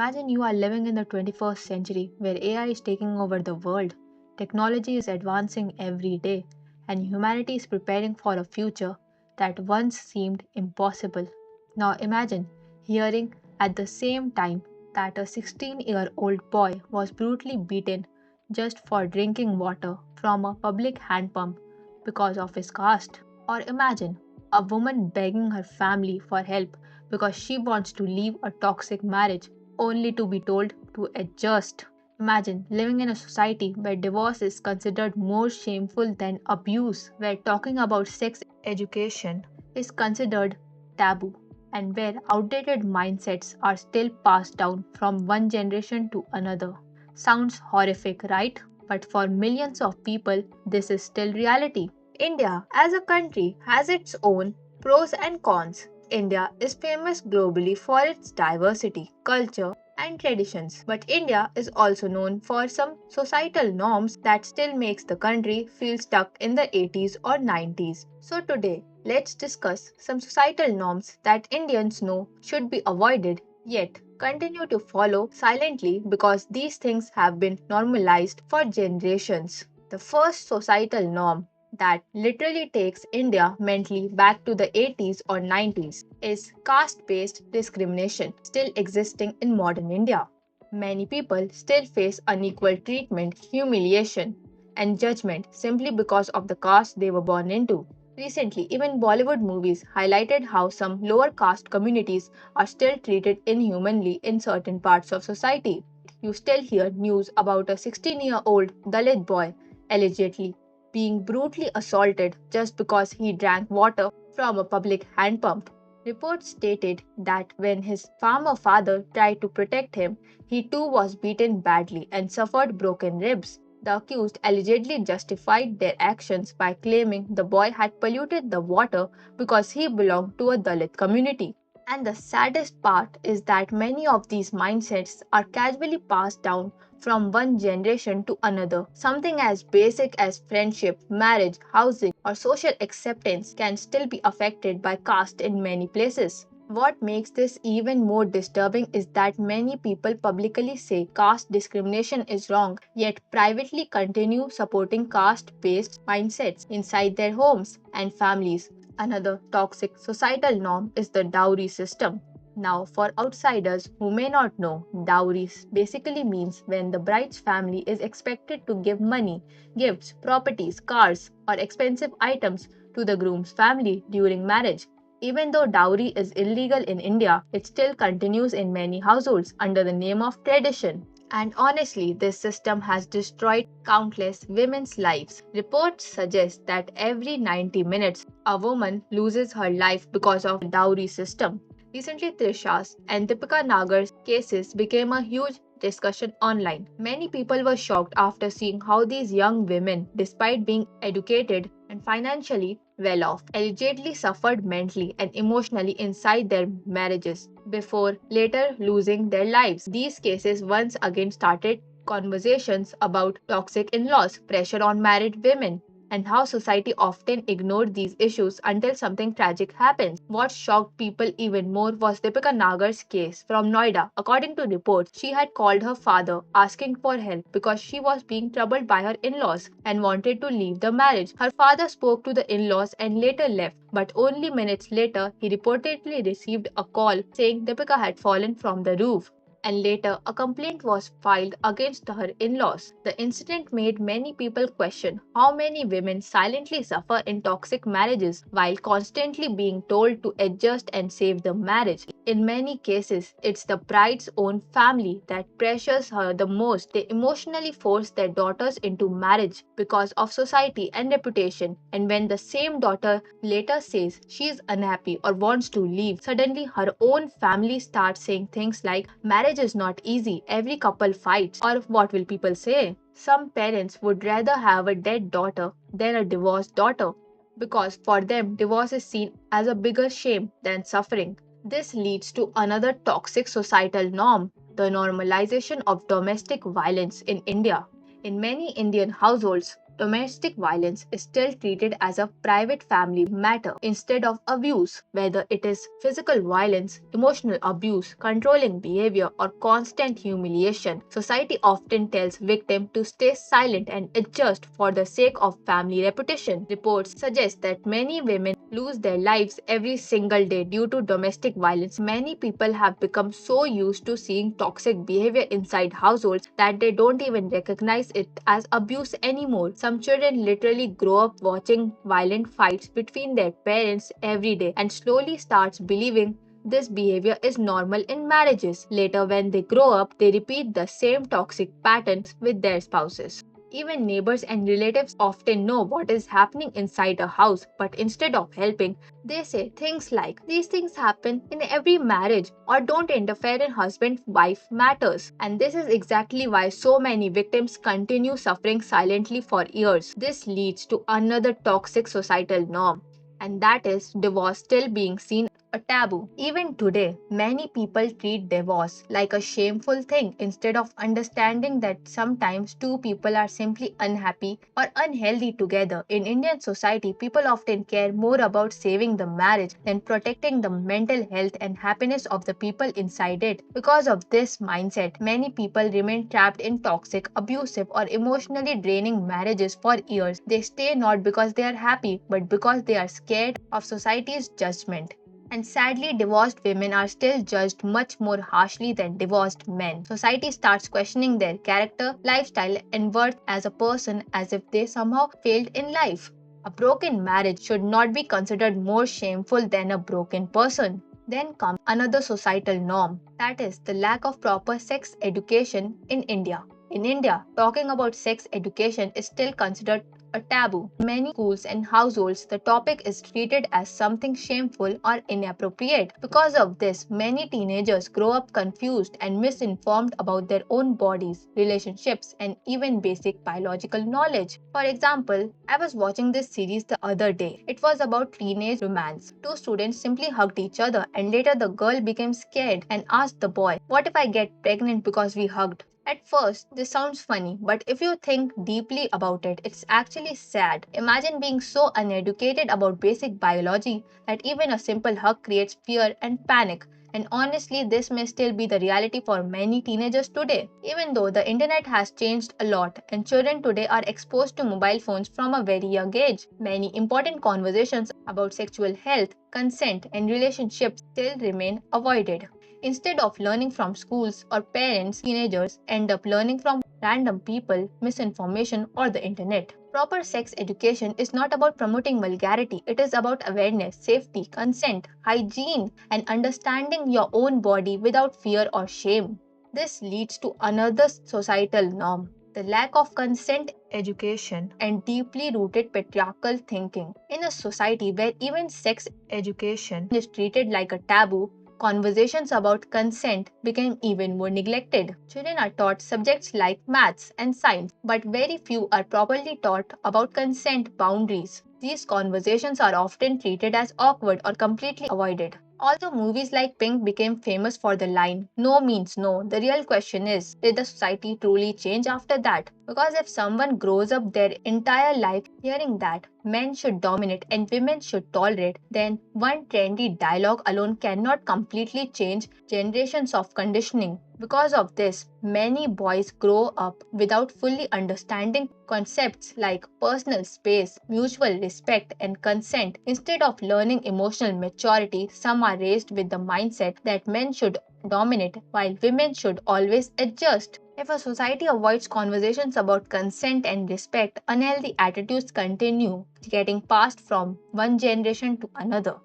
Imagine you are living in the 21st century where AI is taking over the world. Technology is advancing every day, and humanity is preparing for a future that once seemed impossible. Now imagine hearing at the same time that a 16-year-old boy was brutally beaten just for drinking water from a public hand pump because of his caste. Or imagine a woman begging her family for help because she wants to leave a toxic marriage only to be told to adjust. Imagine living in a society where divorce is considered more shameful than abuse, where talking about sex education is considered taboo, and where outdated mindsets are still passed down from one generation to another. Sounds horrific, right? But for millions of people, this is still reality. India, as a country, has its own pros and cons. India is famous globally for its diversity, culture, and traditions. But India is also known for some societal norms that still makes the country feel stuck in the 80s or 90s. So today, let's discuss some societal norms that Indians know should be avoided yet continue to follow silently because these things have been normalized for generations. The first societal norm that literally takes India mentally back to the 80s or 90s is caste based discrimination still existing in modern India. Many people still face unequal treatment, humiliation, and judgment simply because of the caste they were born into. Recently, even Bollywood movies highlighted how some lower caste communities are still treated inhumanly in certain parts of society. You still hear news about a 16-year-old Dalit boy allegedly being brutally assaulted just because he drank water from a public hand pump. Reports stated that when his farmer father tried to protect him, he too was beaten badly and suffered broken ribs. The accused allegedly justified their actions by claiming the boy had polluted the water because he belonged to a Dalit community. And the saddest part is that many of these mindsets are casually passed down from one generation to another. Something as basic as friendship, marriage, housing, or social acceptance can still be affected by caste in many places. What makes this even more disturbing is that many people publicly say caste discrimination is wrong, yet privately continue supporting caste based mindsets inside their homes and families. Another toxic societal norm is the dowry system. Now, for outsiders who may not know, dowries basically means when the bride's family is expected to give money, gifts, properties, cars, or expensive items to the groom's family during marriage. Even though dowry is illegal in India, it still continues in many households under the name of tradition. And honestly, this system has destroyed countless women's lives. Reports suggest that every 90 minutes, a woman loses her life because of the dowry system. Recently, Trisha's and Deepika Nagar's cases became a huge discussion online. Many people were shocked after seeing how these young women, despite being educated and financially well off, allegedly suffered mentally and emotionally inside their marriages before later losing their lives. These cases once again started conversations about toxic in laws, pressure on married women, and how society often ignored these issues until something tragic happens. What shocked people even more was Deepika Nagar's case from Noida. According to reports, she had called her father asking for help because she was being troubled by her in laws and wanted to leave the marriage. Her father spoke to the in laws and later left, but only minutes later, he reportedly received a call saying Deepika had fallen from the roof, and later a complaint was filed against her in laws. The incident made many people question how many women silently suffer in toxic marriages while constantly being told to adjust and save the marriage. In many cases, it's the bride's own family that pressures her the most. They emotionally force their daughters into marriage because of society and reputation, and when the same daughter later says she is unhappy or wants to leave, suddenly her own family starts saying things like marriage is not easy, every couple fights, or what will people say? Some parents would rather have a dead daughter than a divorced daughter because for them divorce is seen as a bigger shame than suffering. This leads to another toxic societal norm, the normalization of domestic violence in India. In many Indian households, Domestic violence is still treated as a private family matter instead of abuse, whether it is physical violence, emotional abuse, controlling behavior, or constant humiliation. Society often tells victims to stay silent and adjust for the sake of family reputation. Reports suggest that many women lose their lives every single day due to domestic violence. Many people have become so used to seeing toxic behavior inside households that they don't even recognize it as abuse anymore. Some children literally grow up watching violent fights between their parents every day and slowly starts believing this behavior is normal in marriages. Later, when they grow up, they repeat the same toxic patterns with their spouses. Even neighbors and relatives often know what is happening inside a house, but instead of helping, they say things like, these things happen in every marriage, or don't interfere in husband wife matters. And this is exactly why so many victims continue suffering silently for years. This leads to another toxic societal norm, and that is divorce still being seen a taboo. Even today, many people treat divorce like a shameful thing instead of understanding that sometimes two people are simply unhappy or unhealthy together. In Indian society, people often care more about saving the marriage than protecting the mental health and happiness of the people inside it. Because of this mindset, many people remain trapped in toxic, abusive, or emotionally draining marriages for years. They stay not because they are happy, but because they are scared of society's judgment. And sadly, divorced women are still judged much more harshly than divorced men. Society starts questioning their character, lifestyle, and worth as a person as if they somehow failed in life. A broken marriage should not be considered more shameful than a broken person. Then comes another societal norm, that is, the lack of proper sex education in India. In India, talking about sex education is still considered a taboo. In many schools and households, the topic is treated as something shameful or inappropriate. Because of this, many teenagers grow up confused and misinformed about their own bodies, relationships, and even basic biological knowledge. For example, I was watching this series the other day. It was about teenage romance. Two students simply hugged each other, and later the girl became scared and asked the boy, "What if I get pregnant because we hugged?" At first, this sounds funny, but if you think deeply about it, it's actually sad. Imagine being so uneducated about basic biology that even a simple hug creates fear and panic. And honestly, this may still be the reality for many teenagers today. Even though the internet has changed a lot and children today are exposed to mobile phones from a very young age, many important conversations about sexual health, consent, and relationships still remain avoided. Instead of learning from schools or parents, teenagers end up learning from random people, misinformation, or the internet. Proper sex education is not about promoting vulgarity, it is about awareness, safety, consent, hygiene, and understanding your own body without fear or shame. This leads to another societal norm, the lack of consent education and deeply rooted patriarchal thinking. In a society where even sex education is treated like a taboo, conversations about consent became even more neglected. Children are taught subjects like maths and science, but very few are properly taught about consent boundaries. These conversations are often treated as awkward or completely avoided. Although movies like Pink became famous for the line, "No means no," the real question is, did the society truly change after that? Because if someone grows up their entire life hearing that men should dominate and women should tolerate, then one trendy dialogue alone cannot completely change generations of conditioning. Because of this, many boys grow up without fully understanding concepts like personal space, mutual respect, and consent. Instead of learning emotional maturity, some are raised with the mindset that men should dominate while women should always adjust. If a society avoids conversations about consent and respect, unhealthy attitudes continue getting passed from one generation to another.